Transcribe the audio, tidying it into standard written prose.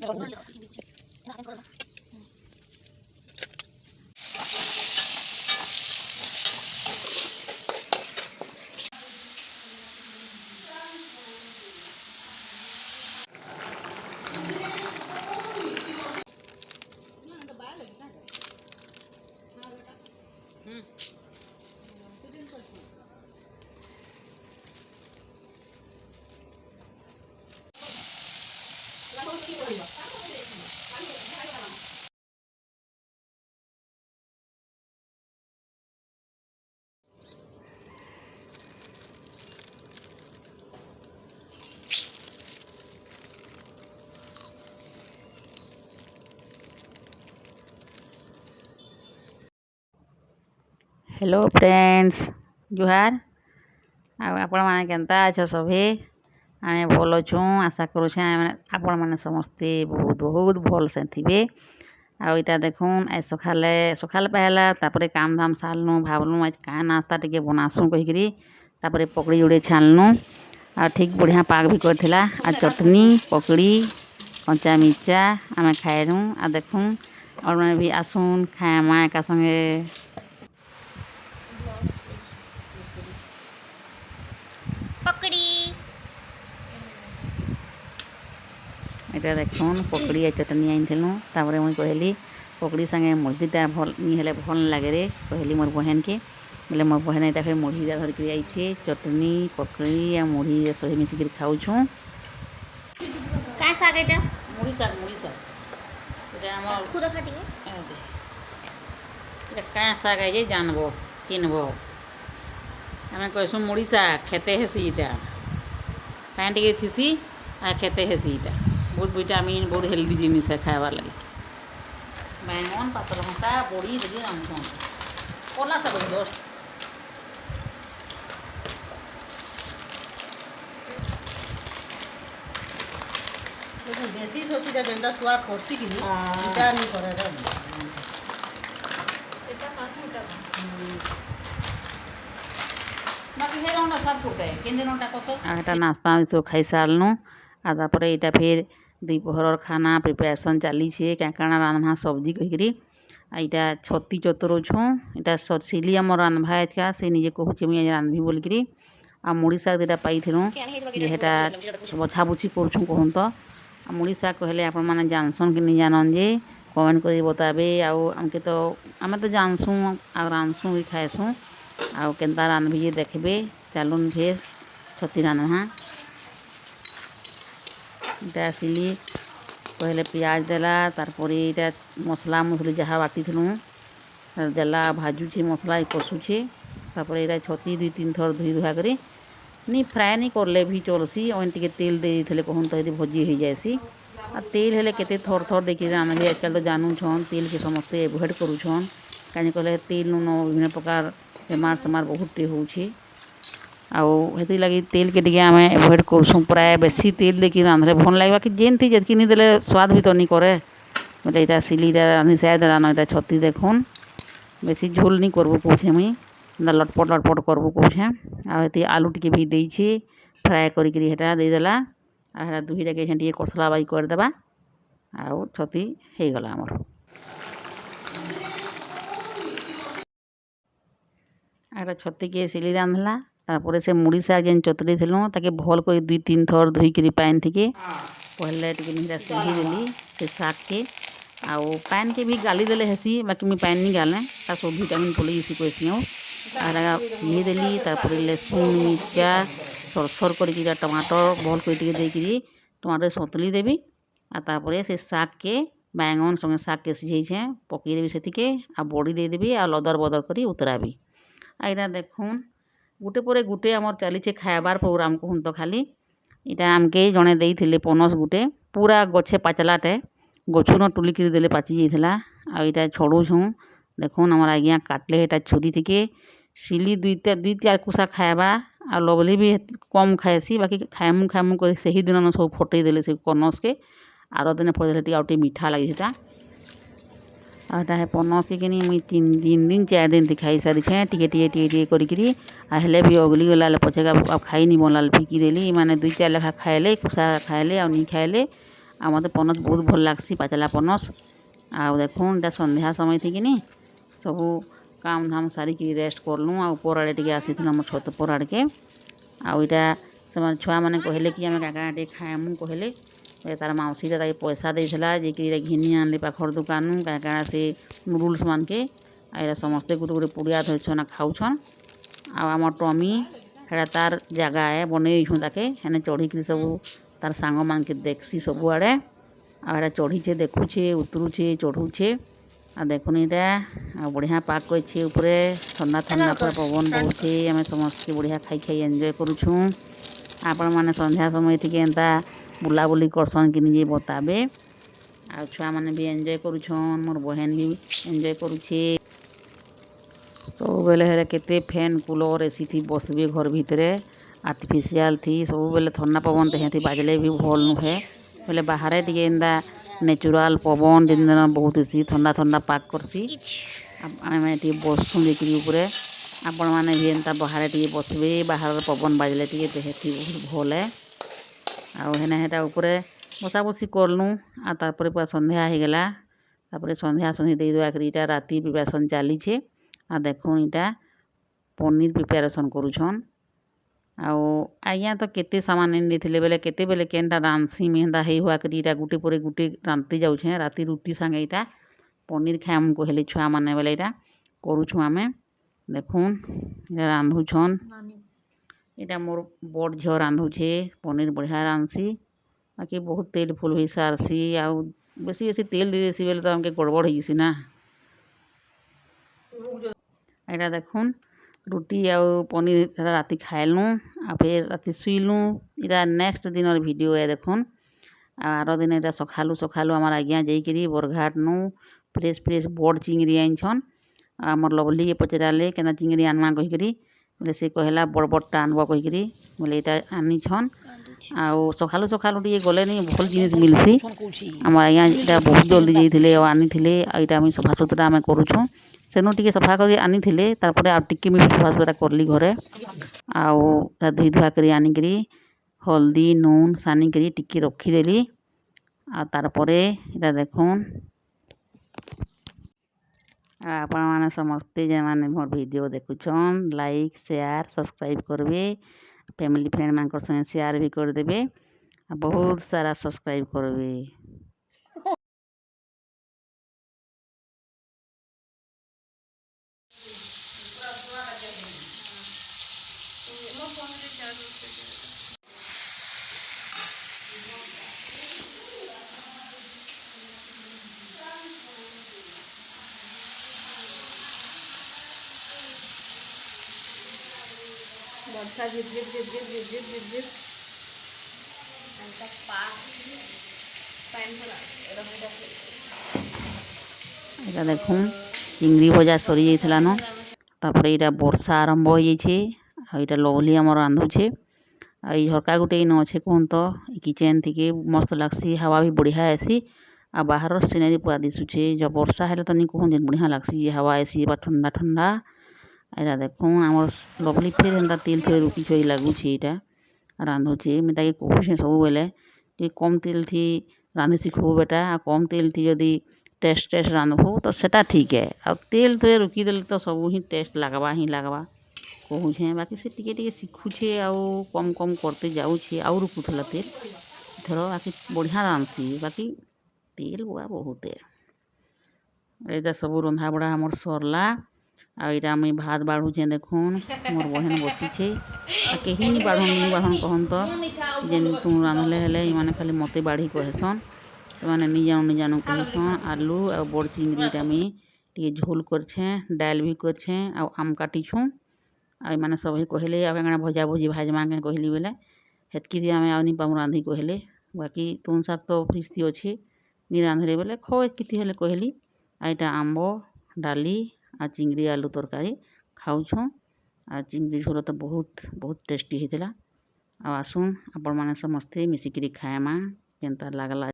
Hello friends जुहार आपण मैंने केन्ता अछ सभे आमे भल अच्छु आशा करुछे आपण मैंने समस्ते बहुत बहुत भल से थे आईटा देखुन आज सकाल पहला तापरे काम धाम सारनु भावलु आज क्या नास्ता टे बनासु कहीकि पकड़ी जोड़े छाणनु आ ठीक बढ़िया पाग भी करथिला आ चटनी पकड़ी कंचा मिर्चा आमे खाएनु आ देखुन और मैंने भी आसुन खाएमा एका संगे इटा देखुन पकड़ी चटनी आनीलु तापर मुई कहली पकड़ी संगे मुढ़ीटा भल नी हेले भल लगे रे कहली मोर बहन के बोले मोर बहन यहाँ फिर मुढ़ीटा धरिक आई चटनी पकड़ी आ मुढ़ी सही मिसिक खाऊँ मुढ़ी साग क्या साग है जानब चिन्हब आम कहसु मुढ़ी साग खेते हेसी इटा पानी टे थीसी आ खेते हेसी इटा बहुत विटामिन बहुत हेल्दी जिनिस है खाबार लगे बैंगन पातलघंटा बड़ी देखिए आमसन कला सब जस्ट देसी सब्जी जेनता स्वाद करसी कि नहीं करे नास्ता खाई सारनु आपर यहाँ फिर दुपहर खाना प्रिपेरेसन चली क्या काଣା रांधमा सब्जी कहीकि यहाँ छती चतुरछुँ यहाँ सिली आम रांधवा एका से निजे कहूँ मुझे रांधि बोलिकी आ मुढ़ी साग दुटा पाइलु जेटा बछा बुछी करूँ कहूँ तो मुढ़ी साग कहले आपण मैंने जानसन कि नहीं जानन जे कमेंट कर बताबे आमके तो आम तो जानसूँ आ रांधसूँ भी खाएसूँ आ केन्ता रांधबी जे देखबे चलुन फिर छती रांधवा इटा सिली पहले प्याज देला तारपर इटा मसला मसली जहाँ बाटी देला भाजुचे मसला कषुचे तापर यहाँ छती 2-3 थर धोई धुआ कर नहीं फ्राए नहीं करले भी चलसी अन टे तेल दे कहूँ तो भजी हो जाएसी आ तेल हेले केते थर थर देखिए रांधे आजकल तो जानूछन तेल के समस्ते एवॉइड करूछन कहीं कहले तेल नून विभिन्न प्रकार बेमार सेमार बहुत टे होउछे आती लगी तेल के टे आम एवॉइड करसूँ प्राय बेसी तेल देकी रांधले भल लगे कि जेन थी जतकी नहीं देले स्वाद भी तो नहीं करे बोले यहाँ सिली रांधि साए रान यहाँ छती देखुन बेसी झोल नहीं करबू कहे मुई लटपट लटपट करबू कहे आलू टी भी देछे फ्राए करा देदेला आ दुईटा के कसला बाई करदेबा आउ छती हो गला आमर आ छती के सिली रांधला तापर से मुढ़ी साग जेन चतुरी थी ताके भल कर 2-3 थर धोईक पानी थी पहले टे सिझी देली से साग के आउ पान के भी गाली देले हेसी बाकी मुझे पानी नहीं गाले सब विटामिन पड़ी इसी कहसी सिझे देली तापर लहसुन मिर्चा सरसर कर टमाटर भल कर टमाटर सतली देवी आपर से साग के बैंगन संगे साग के सिझे पकईदेवी से आ बड़ी देदेवी आ लदर बदर कर उतराबी आ यहाँ देखुन गोटे पर गोटे आमर चली खाबार प्रोग्राम कहूँ तो खाली यहाँ आमके जड़े देते पनस गोटे पूरा गछे पाचलाटे गछुन टुलिक देले पाची जाइला आईटा छड़ूछूँ देखुन आमर आज्ञा काटले यहाँ छुरी थी सिली 2-4 कुसा खाएबा आ लवली भी कम खाएसी बाकी खाएमु खाएमु कर से ही दिन सब फटई देले से पनस के आर दिन फटे आउटे मीठा लगी था आटा है पनस के मुई 3-4 दिन थी खाई सारी टे करी हेले भी अगली गला पचे अब खाई नहीं बनला फिकी देली माने 2-4 लेखा खाएले कुसा खाएले और नहीं खाएले आ मते पनस बहुत भल लागसी पाचला पनस। आ देखुन एटा संध्या समय थी किनी सबू काम धाम सारिकी रेस्ट करलु आ ऊपर आड़े टिके आसीथिलु हमर छत ऊपर आड़ के। आ इटा ସେମାନେ ଛୁଆ ମାନେ କହିଲେ कि आमे काका टे खाएमु कहले तार माउसी ताके पैसा देइथिला जे कि घिनी आनले पाखर दुकानु काका से नूडल्स मान के आ एरा समस्ते गुटे गुटे पुड़िया धरछन आ खाउछन। आ हमर टमी हेड़ा तार जगह है बनैछु ताके हेने चढ़ी सब तार सांग मान के देखसी सब आड़े आ हेड़ा चढ़ीछे देखुछे उतरुछे चढ़ुछे। आ देखुन इटा आ बढ़िया पाक करछे ऊपरे ठंडा ठंडा पूरा पवन बहुछे आमे समस्ते बढ़िया खाई खाई एंजॉय करूछु। आपण माने संध्या समय थी एंता बुलाबुली करसन कि निजे बताबे। आ छुआ माने भी एंजॉय करूछन मोर बहन भी एंजॉय करूछे। सब बेले हेरे केते फैन कूलर एसी थी बसबे घर भितरे आर्टिफिशियल थी सब बेले ठंडा पवन ते थी बाजले भी भल नुहे बेले बाहर टिके एंता नेचुरल पवन दिन दिन बहुत सी ठंडा ठंडा पाक करसी। आमे टी बसुँ देखिरी ऊपरे आपण माने भी एंता बाहर टिके बसबे बाहर पवन बाजले टिके देह थी बहुत भल है। आ हेने हेटा ऊपरे बसा बसी करलु आ तारपरे पूरा संध्या हो गला तारपरे संध्या संध्या दे दुआ करी इटा राति प्रिपरेशन चलीछे। आ देखुन इटा पनीर प्रिपरेशन करूछन। आउ आज्ञा तो केते सामान आनिथिले बेले केते बेले केनटा रांधसी मेहंदा हे हुआ करी इटा गुटे परे गुटे रांधती जाउछे राति रुटी संगे इटा पनीर खाएम कहले छुआ माने बेले इटा करूछु आमे। देखुन इटा रांधुछन इटा मोर बड़ झियो रांधुछे पनीर बढ़िया रांधसी बाकी बहुत तेल फुल हुई सारसी आउ बेसी बेसी तेल दे देसी बेले तो हमके गड़बड़ होइसी ना। एटा देखुन रुटी आउ पनीर राति खाएलु आ फिर राति सुइलु इटा नेक्स्ट दिन वीडियो है देखुन। आर दिन इटा सखालु सखालु आमार आज्ञा जाइकरी बरघाट नु फ्रेश फ्रेश बड़ चिंगड़ी आनिछन। आमर लवली के पचराले केना चिंगड़ी आनमा कहिकरी बोले से कहला बड़ बड़टा आनब कहिकरी बोले इटा आनिछन। आउ सखालु सखालु टिके गले नहीं भल जिनिस मिलसी आमार आज्ञा इटा बहुत जल्दी जाइथिले आ आनिथिले आ इटा आमी सफा सुतरा आमे करूछु सेनु टिके सफा करी आनिथिले तारपरे आ टिके मी सफा सुतरा करली घरे। आउ धोई धुआ करी आनिकरी हल्दी नून सानिकरी टिके रखीदेली आ तारपरे इटा देखुन आपण माने समस्ते जे माने मोर वीडियो देखुछन लाइक शेयर सब्सक्राइब करबे फैमिली फ्रेंड मानकर संगे शेयर भी कर देबे आ बहुत सारा सब्सक्राइब करबे। वर्षा झिप झिप झिप झिप झिप झिप झिप झिप এটা দেখুন চিংড়ি ভজা সরি যাইছিলা ন তারপরে এটা বর্ষা আরম্ভ হয়ে যাইছে আর এটা লভলি আমার রাঁধুছে আর এই ঝরকা গোটে ইন অছে কোন তো কিচেন থেকে মস্ত লাগছি হাওয়া भी बढ़िया आसी आ बाहर सिनेरी पूरा दिशुचे जब वर्षा हेले तो नहीं कहूँ जे बढ़िया लागसी जे हवा आसी बा ठंडा ठंडा। एटा देखुन आमर लवली फिर एंता तेल थे रुटी छई लागुचे एटा रांधुचे मैं ताके कहूछे सब बेले कि कम तेल थी रांधि शिखबो बेटा आ कम तेल थी यदि टेस्ट टेस्ट रांधबो तो सेटा ठीक है आ तेल थे रुकी देले तो सब ही टेस्ट लागबा ही लागबा कहूछे बाकी से टिके टिके शिखुछे आउ कम कम करते जाऊछे आउ रुकुथला तेल थर बाकी बढ़िया रांधसी बाकी तेल गुड़ा बहुत है। एटा सब रंधा बड़ा हमर सरला आ इटा मुई भात बाढ़ुचे देखुन मोर बहन बसीछे आ केही नी बाढ़न कहन तो जेन तू रांधले हेले इमाने खाली मते बाढ़ी कहेसन सेमाने नी जानु कहसन। आलू आ बड़ चिंगड़ी इटा मुई टिके झोल करछे डाल भी करछे आ आम काटिछु आ इमाने सब कहले आ कांगना भजा भुजी भाजमा के कहली बेले हेतकी दि आमे आउनी पामु रांधी कहले बाकी तुन साग तो फ्रिज थी अच्छे नी रांधले बेले खो किति हेले कहली आ इटा आंबो डाली आ चिंगड़ी आलू तरकारी खाऊछु आ चिंगड़ी झोल तो बहुत बहुत टेस्टी होता। आसुन आपण मैंने समस्ते मिसिकी खाएमा केनता लागला।